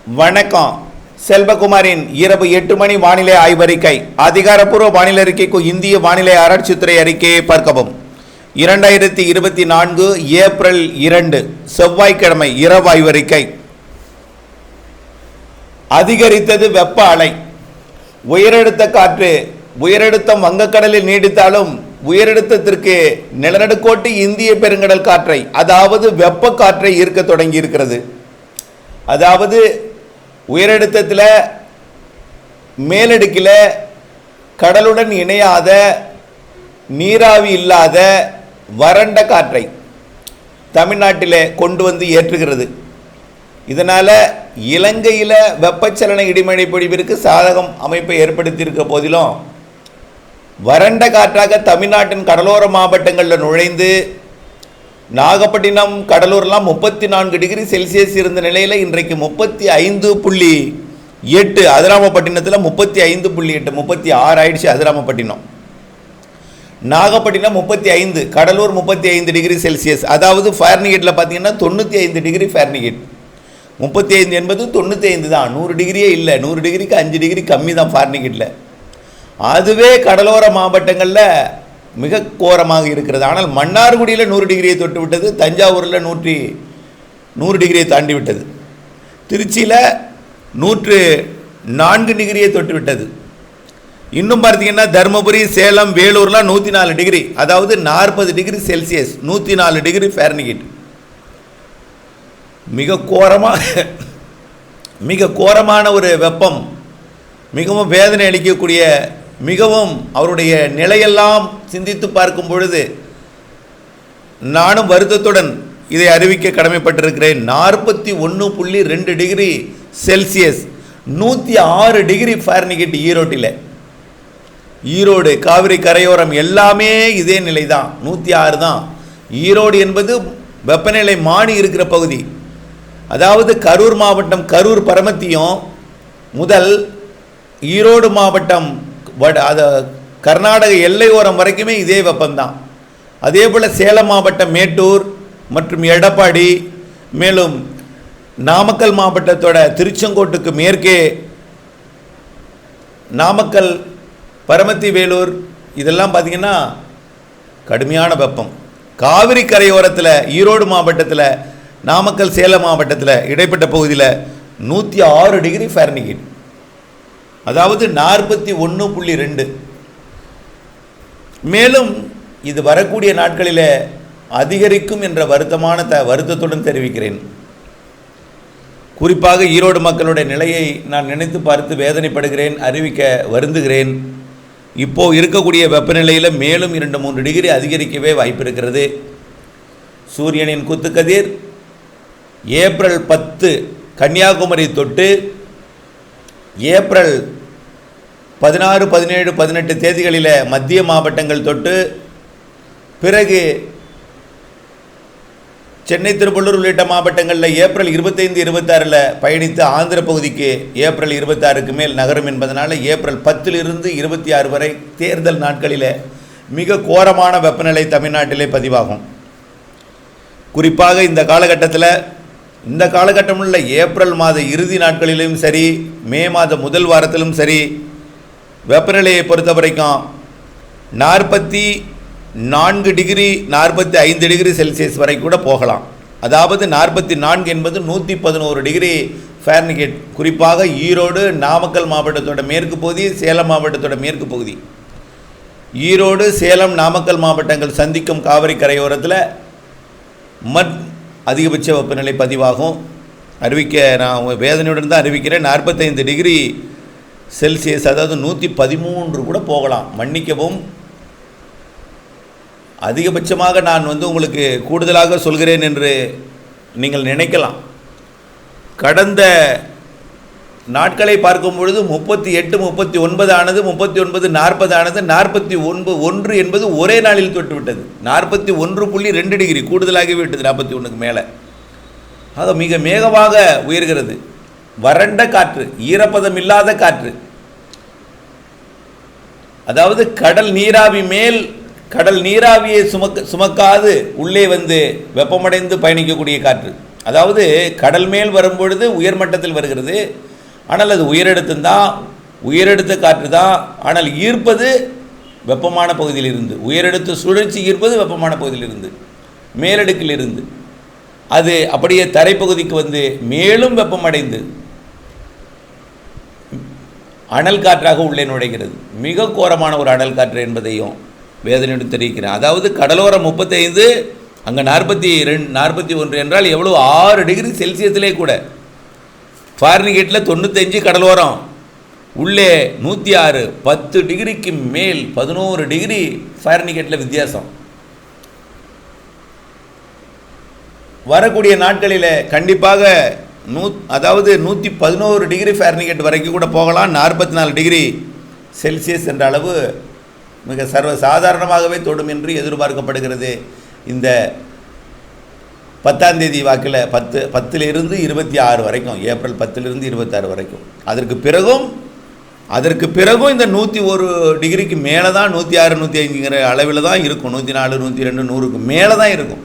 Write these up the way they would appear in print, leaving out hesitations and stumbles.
வணக்கம். செல்வகுமாரின் இரவு 8 மணி வானிலை ஆய்வறிக்கை. அதிகாரப்பூர்வ வானிலை அறிக்கைக்கு இந்திய வானிலை ஆராய்ச்சித்துறை அறிக்கையை பார்க்கவும். 2024 ஏப்ரல் 2 செவ்வாய்க்கிழமை இரவு ஆய்வறிக்கை. அதிகரித்தது வெப்ப அலை. உயரழுத்த காற்று உயரழுத்தம் வங்கக்கடலில் நீடித்தாலும் உயரழுத்தத்திற்கு நிலநடுக்கோட்டு இந்திய பெருங்கடல் காற்றை, அதாவது வெப்ப காற்றை ஈர்க்க தொடங்கி இருக்கிறது. அதாவது உயரழுத்தத்தில் மேலடுக்கில் கடலுடன் இணையாத நீராவி இல்லாத வறண்ட காற்றை தமிழ்நாட்டில் கொண்டு வந்து ஏற்றுகிறது. இதனால் இலங்கையில் வெப்பச்சலன இடிமழை பொழிவிற்கு சாதகம் அமைப்பை ஏற்படுத்தியிருக்க போதிலும் வறண்ட காற்றாக தமிழ்நாட்டின் கடலோர மாவட்டங்களில் நுழைந்து நாகப்பட்டினம் கடலூர்லாம் 34 டிகிரி செல்சியஸ் இருந்த நிலையில் இன்றைக்கு 35.8, அதிராமப்பட்டினத்தில் 35.8, 36 ஆயிடுச்சு. Adirampattinam, Nagapattinam 35, Cuddalore 35 degree Celsius. அதாவது ஃபாரன்ஹீட்டில் பார்த்தீங்கன்னா 95 டிகிரி ஃபாரன்ஹீட். 35 என்பது 95 தான், 100 டிகிரியே இல்லை. 100 டிகிரிக்கு 5 டிகிரி கம்மி தான் ஃபாரன்ஹீட்டில். அதுவே கடலோர மாவட்டங்களில் மிக கோரமாக இருக்கிறது. ஆனால் மன்னார்குடியில் 100 டிகிரியை தொட்டு விட்டது, தஞ்சாவூரில் 100 டிகிரியை தாண்டி விட்டது, திருச்சியில் 104 டிகிரியை தொட்டு விட்டது. இன்னும் பார்த்தீங்கன்னா தருமபுரி, சேலம், வேலூர்லாம் 104 டிகிரி, அதாவது 40 டிகிரி செல்சியஸ், 104 டிகிரி ஃபாரன்ஹீட். மிக கோரமான ஒரு வெப்பம், மிகவும் வேதனை அளிக்கக்கூடிய, மிகவும் அவருடைய நிலையெல்லாம் சிந்தித்து பார்க்கும் பொழுது நானும் வருத்தத்துடன் இதை அறிவிக்க கடமைப்பட்டிருக்கிறேன். 41.2 டிகிரி செல்சியஸ், 106 டிகிரி ஃபாரன்ஹீட் ஈரோட்டில். ஈரோடு, காவிரி கரையோரம் எல்லாமே இதே நிலை தான், 106 தான். ஈரோடு என்பது வெப்பநிலை மானி இருக்கிற பகுதி. அதாவது கரூர் மாவட்டம், கரூர் பரமத்தியும் முதல் ஈரோடு மாவட்டம் கர்நாடக எல்லையோரம் வரைக்குமே இதே வெப்பம்தான். அதே போல் சேலம் மாவட்டம் மேட்டூர் மற்றும் எடப்பாடி, மேலும் நாமக்கல் மாவட்டத்தோட திருச்செங்கோட்டுக்கு மேற்கே நாமக்கல், பரமத்தி, வேலூர் இதெல்லாம் பார்த்திங்கன்னா கடுமையான வெப்பம். காவிரி கரையோரத்தில் ஈரோடு மாவட்டத்தில், நாமக்கல், சேலம் மாவட்டத்தில் இடைப்பட்ட பகுதியில் 106 டிகிரி ஃபாரன்ஹீட், அதாவது 41.2. மேலும் இது வரக்கூடிய நாட்களில் அதிகரிக்கும் என்ற வருத்தத்துடன் தெரிவிக்கிறேன். குறிப்பாக ஈரோடு மக்களுடைய நிலையை நான் நினைத்து பார்த்து வேதனைப்படுகிறேன், அறிவிக்க வருந்துகிறேன். இப்போது இருக்கக்கூடிய வெப்பநிலையில் மேலும் 2-3 டிகிரி அதிகரிக்கவே வாய்ப்பு இருக்கிறது. சூரியனின் குத்துக்கதிர் ஏப்ரல் 10 கன்னியாகுமரி தொட்டு ஏப்ரல் 16, 17, 18 தேதிகளில் மத்திய மாவட்டங்கள் தொட்டு, பிறகு சென்னை, திருவள்ளூர் உள்ளிட்ட மாவட்டங்களில் ஏப்ரல் 25, 26 பயணித்து ஆந்திர பகுதிக்கு ஏப்ரல் 26க்கு மேல் நகரும் என்பதனால் ஏப்ரல் 10 - 26 வரை தேர்தல் நாட்களில் மிக கோரமான வெப்பநிலை தமிழ்நாட்டிலே பதிவாகும். குறிப்பாக இந்த காலகட்டம் உள்ள ஏப்ரல் மாத இறுதி நாட்களிலும் சரி, மே மாத முதல் வாரத்திலும் சரி, வெப்பநிலையை பொறுத்த வரைக்கும் 44 டிகிரி 45 டிகிரி செல்சியஸ் வரை கூட போகலாம். அதாவது 44 என்பது 111 டிகிரி ஃபாரன்ஹீட். குறிப்பாக ஈரோடு, நாமக்கல் மாவட்டத்தோட மேற்கு பகுதி, சேலம் மாவட்டத்தோட மேற்கு பகுதி, ஈரோடு, சேலம், நாமக்கல் மாவட்டங்கள் சந்திக்கும் காவிரி கரையோரத்தில் அதிகபட்ச வெப்பநிலை பதிவாகும். நான் வேதனையுடன் தான் அறிவிக்கிறேன். 45 டிகிரி செல்சியஸ், அதாவது 113 கூட போகலாம். மன்னிக்கவும், அதிகபட்சமாக நான் உங்களுக்கு கூடுதலாக சொல்கிறேன் என்று நீங்கள் நினைக்கலாம். கடந்த நாட்களை பார்க்கும் பொழுது 38, 39 ஆனது, 39, 40 ஆனது, 41 என்பது ஒரே நாளில் தொட்டுவிட்டது. 41.2 டிகிரி கூடுதலாகவே விட்டது, 41க்கு மேலே. ஆக மிக வேகமாக உயர்கிறது. வறண்ட காற்று, ஈரப்பதம் இல்லாத காற்று, அதாவது கடல் நீராவி மேல் கடல் நீராவியை சுமக்காது உள்ளே வந்து வெப்பமடைந்து பயணிக்கக்கூடிய காற்று, அதாவது கடல் மேல் வரும்பொழுது உயர்மட்டத்தில் வருகிறது, ஆனால் அது உயரடுத்துந்தான், உயரடுத்த காற்று தான். ஆனால் ஈர்ப்பது வெப்பமான பகுதியில் இருந்து, உயரடுத்த சுழற்சி ஈர்ப்பது வெப்பமான பகுதியில் இருந்து, மேலடுக்கில் இருந்து அது அப்படியே தரைப்பகுதிக்கு வந்து மேலும் வெப்பமடைந்து அனல் காற்றாக உள்ளே நுழைகிறது. மிக கோரமான ஒரு அனல் காற்று என்பதையும் வேதனையோடு தெரிவிக்கிறேன். அதாவது கடலோரம் 35, அங்கே 41 என்றால் எவ்வளோ? 6 டிகிரி செல்சியஸிலே கூட. ஃபாரன்ஹீட்டில் 95 கடலோரம், உள்ளே 106, 10 டிகிரிக்கு மேல் 11 டிகிரி ஃபாரன்ஹீட்டில் வித்தியாசம். வரக்கூடிய நாட்களில் கண்டிப்பாக அதாவது 111 டிகிரி ஃபாரன்ஹீட் வரைக்கும் கூட போகலாம். 44 டிகிரி செல்சியஸ் என்ற அளவு மிக சாதாரணமாகவே தொடும் என்று எதிர்பார்க்கப்படுகிறது. இந்த 10ஆம் தேதி வாக்கில் 10லிருந்து 26 வரைக்கும், ஏப்ரல் 10லிருந்து 26 வரைக்கும். அதற்கு பிறகும் இந்த 101 டிகிரிக்கு மேலே தான், 106, 105ங்கிற அளவில் தான் இருக்கும். 104, 102, 100க்கு மேலே தான் இருக்கும்.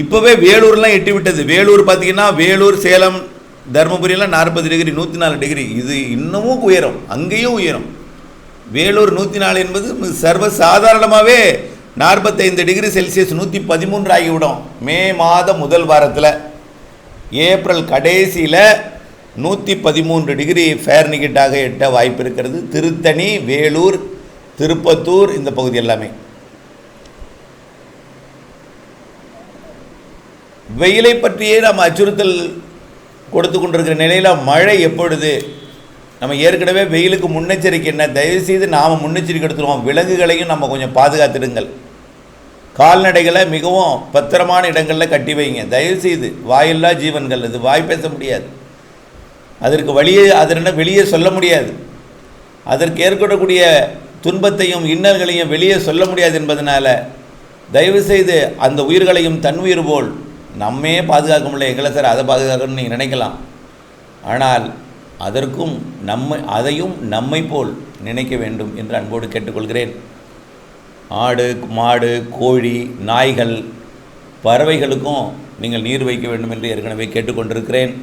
இப்போவே வேலூர்லாம் எட்டி விட்டது. வேலூர் பார்த்திங்கன்னா, வேலூர், சேலம், தருமபுரியெல்லாம் 40 டிகிரி, 104 டிகிரி. இது இன்னமும் உயரும், அங்கேயும் உயரும். வேலூர் 104 என்பது சர்வசாதாரணமாகவே 45 டிகிரி செல்சியஸ் 113 ஆகிவிடும். மே மாதம் முதல் வாரத்தில், ஏப்ரல் கடைசியில் 113 டிகிரி ஃபாரன்ஹீட்டாக எட்ட வாய்ப்பு இருக்கிறது. திருத்தணி, வேலூர், திருப்பத்தூர் இந்த பகுதி எல்லாமே. வெயிலை பற்றியே நம்ம அச்சுறுத்தல் கொடுத்து கொண்டிருக்கிற நிலையில் மழை எப்பொழுது? நம்ம ஏற்கனவே வெயிலுக்கு முன்னெச்சரிக்கை என்ன? தயவுசெய்து நாம் முன்னெச்சரிக்கை எடுத்துருவோம். விலங்குகளையும் நம்ம கொஞ்சம் பாதுகாத்துடுங்கள். கால்நடைகளை மிகவும் பத்திரமான இடங்களில் கட்டி வைங்க தயவுசெய்து. வாயில்லா ஜீவன்கள், அது வாய் பேச முடியாது, அதற்கு வெளியே சொல்ல முடியாது, அதற்கு ஏற்படக்கூடிய துன்பத்தையும் இன்னல்களையும் வெளியே சொல்ல முடியாது என்பதனால தயவுசெய்து அந்த உயிர்களையும் தன் உயிர் போல் நம்மே பாதுகாக்க முடியல. எங்களை சார் அதை பாதுகாக்கணும்னு நீங்கள் நினைக்கலாம், ஆனால் அதையும் நம்மை போல் நினைக்க வேண்டும் என்று அன்போடு கேட்டுக்கொள்கிறேன். ஆடு, மாடு, கோழி, நாய்கள், பறவைகளுக்கும் நீங்கள் நீர் வைக்க வேண்டும் என்று ஏற்கனவே கேட்டுக்கொண்டிருக்கிறேன்.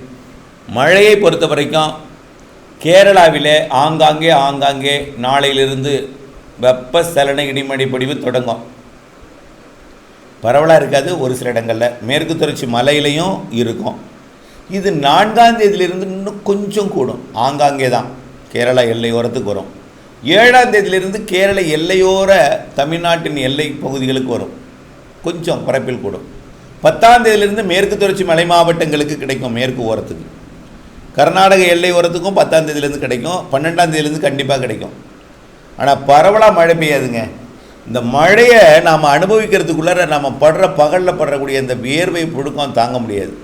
மழையை பொறுத்த வரைக்கும் கேரளாவிலே ஆங்காங்கே நாளையிலிருந்து வெப்பசலன இடிமழை பொழிவு தொடங்கும். பரவலாக இருக்காது, ஒரு சில இடங்களில் மேற்கு தொடர்ச்சி மலையிலையும் இருக்கும். இது 4ஆம் தேதியிலிருந்து இன்னும் கொஞ்சம் கூடும், ஆங்காங்கே தான் கேரளா எல்லையோரத்துக்கு வரும். 7ஆம் தேதியிலிருந்து கேரள எல்லையோர தமிழ்நாட்டின் எல்லை பகுதிகளுக்கு வரும், கொஞ்சம் பரப்பில் கூடும். 10ஆம் தேதியிலிருந்து மேற்கு தொடர்ச்சி மலை மாவட்டங்களுக்கு கிடைக்கும், மேற்கு ஓரத்துக்கு. கர்நாடக எல்லை ஓரத்துக்கும் 10ஆம் தேதியிலேருந்து கிடைக்கும், 12ஆம் தேதியிலேருந்து கண்டிப்பாக கிடைக்கும். ஆனால் பரவலாக மழை பெய்யாதுங்க. இந்த மழையை நாம் அனுபவிக்கிறதுக்குள்ளார நம்ம பகலில் படுறக்கூடிய இந்த வியர்வை புழுக்கம் தாங்க முடியாது.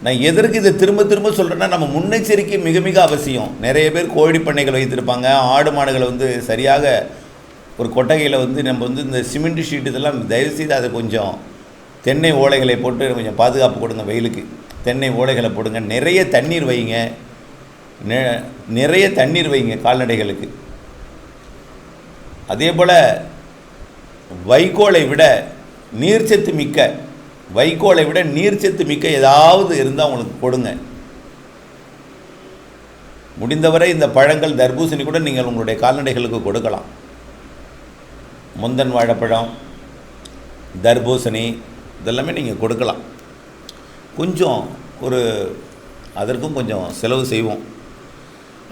நான் எதற்கு இதை திரும்ப சொல்கிறேன்னா, நம்ம முன்னெச்சரிக்கை மிக மிக அவசியம். நிறைய பேர் கோழி பண்ணைகள் வைத்திருப்பாங்க, ஆடு மாடுகளை சரியாக ஒரு கொட்டகையில் நம்ம இந்த சிமெண்ட் ஷீட் இதெல்லாம் தயவுசெய்து அதை கொஞ்சம் தென்னை ஓலைகளை போட்டு கொஞ்சம் பாதுகாப்பு கொடுங்க. வெயிலுக்கு தென்னை ஓலைகளை போடுங்க. நிறைய தண்ணீர் வைங்க கால்நடைகளுக்கு. அதே போல் வைக்கோலை விட நீர்ச்சத்து மிக்க ஏதாவது இருந்தால் உங்களுக்கு கொடுங்க. முடிந்தவரை இந்த பழங்கள், தர்பூசணி கூட நீங்கள் உங்களுடைய கால்நடைகளுக்கு கொடுக்கலாம். முந்தன் வாழைப்பழம், தர்பூசணி இதெல்லாமே நீங்கள் கொடுக்கலாம். கொஞ்சம் அதற்கும் கொஞ்சம் செலவு செய்வோம்.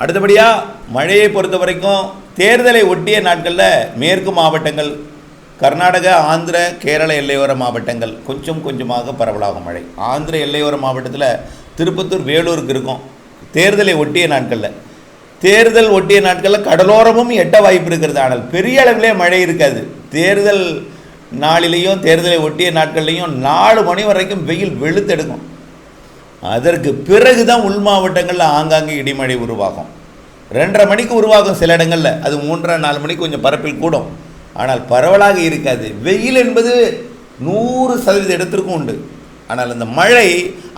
அடுத்தபடியாக மழையை பொறுத்த வரைக்கும் தேர்தலை ஒட்டிய நாட்களில் மேற்கு மாவட்டங்கள், கர்நாடக, ஆந்திர, கேரள எல்லையோர மாவட்டங்கள் கொஞ்சமாக பரவலாகும் மழை. ஆந்திர எல்லையோர மாவட்டத்தில் திருப்பத்தூர், வேலூருக்கு இருக்கும். தேர்தல் ஒட்டிய நாட்களில் கடலோரமும் எட்ட வாய்ப்பு இருக்கிறது. ஆனால் பெரிய அளவிலே மழை இருக்காது. தேர்தல் நாளிலையும் தேர்தலை ஒட்டிய நாட்கள்லையும் 4 மணி வரைக்கும் வெயில் வெளுத்தெடுக்கும். அதற்கு பிறகு தான் உள் மாவட்டங்களில் ஆங்காங்கே இடிமழை உருவாகும். 2:30 மணிக்கு உருவாகும் சில இடங்களில், அது 3:30-4 மணிக்கு கொஞ்சம் பரப்பில் கூடும். ஆனால் பரவலாக இருக்காது. வெயில் என்பது 100% இடத்திற்கும் உண்டு. ஆனால் அந்த மழை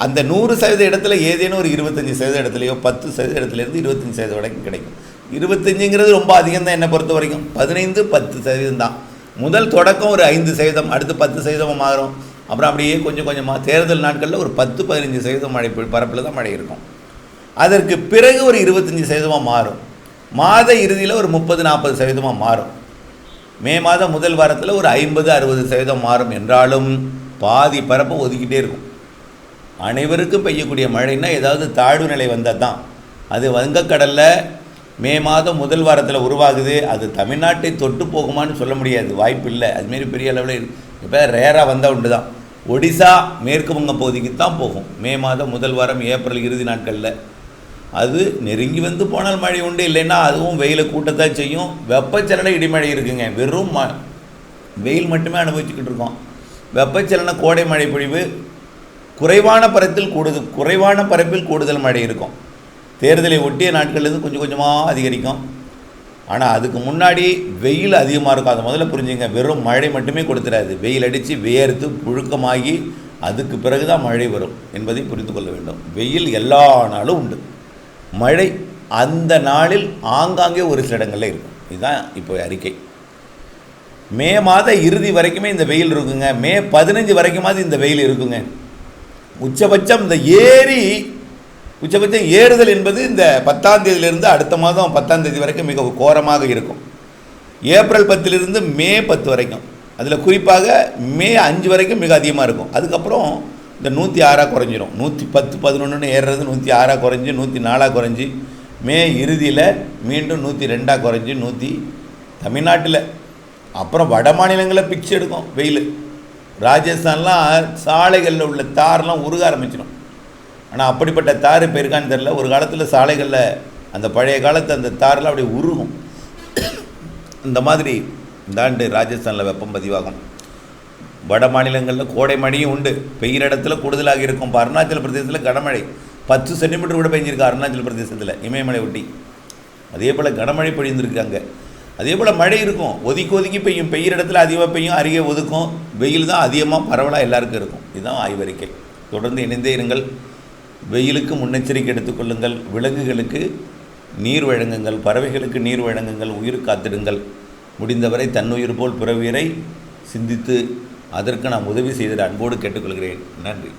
அந்த 100% இடத்துல ஏதேனும் ஒரு 25% இடத்துலையோ 10% இடத்துலேருந்து 25% வரைக்கும் கிடைக்கும். 25ங்கிறது ரொம்ப அதிகம் தான் என்னை பொறுத்த வரைக்கும். 15-10% தான். முதல் தொடக்கம் ஒரு 5%, அடுத்து 10% மாறும், அப்புறம் அப்படியே கொஞ்சம் கொஞ்சமாக தேர்தல் நாட்களில் ஒரு 10-15% மழை பரப்பில் தான் மழை இருக்கும். அதற்கு பிறகு ஒரு 25% மாறும். மாத இறுதியில் ஒரு 30-40% மாறும். மே மாதம் முதல் வாரத்தில் ஒரு 50-60% மாறும். என்றாலும் பாதி பரப்பு ஒதுக்கிட்டே இருக்கும். அனைவருக்கும் பெய்யக்கூடிய மழைன்னா ஏதாவது தாழ்வு நிலை வந்தால் தான். அது வங்கக்கடலில் மே மாதம் முதல் வாரத்தில் உருவாகுது. அது தமிழ்நாட்டை தொட்டு போகுமான்னு சொல்ல முடியாது, வாய்ப்பு இல்லை. அதுமாரி பெரிய அளவில் இப்போ ரேராக வந்தால் உண்டு தான். ஒடிசா மேற்கு வங்க பகுதிக்கு தான் போகும் மே மாதம் முதல் வாரம் ஏப்ரல் இறுதி நாட்களில். அது நெருங்கி வந்து போனால் மழை உண்டு, இல்லைன்னா அதுவும் வெயிலை கூட்டத்தான் செய்யும். வெப்பச்சலன இடிமழை இருக்குங்க. வெறும் வெயில் மட்டுமே அனுபவிச்சுக்கிட்டு இருக்கோம். வெப்பச்சலன கோடை மழை பொழிவு குறைவான பரப்பில் கூடுதல் மழை இருக்கும். தேர்தலை ஒட்டிய நாட்கள்லேருந்து கொஞ்சம் கொஞ்சமாக அதிகரிக்கும். ஆனால் அதுக்கு முன்னாடி வெயில் அதிகமாக இருக்கும். அதை முதல்ல புரிஞ்சுங்க. வெறும் மழை மட்டுமே கொடுத்துடாது. வெயில் அடித்து வேர்த்து புழுக்கமாகி அதுக்கு பிறகு தான் மழை வரும் என்பதை புரிந்து கொள்ள வேண்டும். வெயில் எல்லா நாளும் உண்டு, மழை அந்த நாளில் ஆங்காங்கே ஒரு சில இடங்களில் இருக்கும். இதுதான் இப்போ அறிக்கை. மே மாத இறுதி வரைக்குமே இந்த வெயில் இருக்குங்க. மே 15 வரைக்குமாவது இந்த வெயில் இருக்குங்க. உச்சபட்சம் ஏறுதல் என்பது இந்த 10ஆம் தேதியிலிருந்து அடுத்த மாதம் 10ஆம் தேதி வரைக்கும் மிக கோரமாக இருக்கும். ஏப்ரல் 10லிருந்து மே 10 வரைக்கும், அதில் குறிப்பாக மே 5 வரைக்கும் மிக அதிகமாக இருக்கும். அதுக்கப்புறம் இந்த 106 குறைஞ்சிரும். 110-11 ஏறுறது 106 குறைஞ்சி 104 குறைஞ்சி மே இறுதியில் மீண்டும் 102 குறைஞ்சி தமிழ்நாட்டில் அப்புறம் வட மாநிலங்களில் பிச்சு எடுக்கும் வெயில். ராஜஸ்தான்லாம் சாலைகளில் உள்ள தார்லாம் உருக ஆரம்பிச்சிடும். ஆனால் அப்படிப்பட்ட தார் இப்போ இருக்கான்னு தெரியல. ஒரு காலத்தில் சாலைகளில் அந்த பழைய காலத்து அந்த தாரெலாம் அப்படியே உருகும். இந்த மாதிரி இந்த ஆண்டு ராஜஸ்தானில் வெப்பம் பதிவாகும். வட மாநிலங்களில் கோடை மழையும் உண்டு, பெய்கிற இடத்துல கூடுதலாக இருக்கும். இப்போ அருணாச்சல பிரதேசத்தில் கனமழை 10 சென்டிமீட்டர் கூட பெஞ்சிருக்கு. அருணாச்சல பிரதேசத்தில் இமயமலை ஒட்டி அதே போல் கனமழை பொழிந்திருக்காங்க. அதே போல் மழை இருக்கும், ஒதுக்கி பெய்யும். பெய்கிற இடத்துல அதிகமாக பெய்யும், அருகே ஒதுக்கும். வெயில் தான் அதிகமாக பரவலாக எல்லாருக்கும் இருக்கும். இதுதான் ஆய்வறிக்கை. தொடர்ந்து இணைந்தே இருங்கள். வெயிலுக்கு முன்னெச்சரிக்கை எடுத்துக்கொள்ளுங்கள். விலங்குகளுக்கு நீர் வழங்குங்கள், பறவைகளுக்கு நீர் வழங்குங்கள், உயிர் காத்திடுங்கள். முடிந்தவரை தன்னுயிர் போல் பிற உயிரை சிந்தித்து அதற்கு நாம் உதவி செய்திட அன்போடு கேட்டுக்கொள்கிறேன். நன்றி.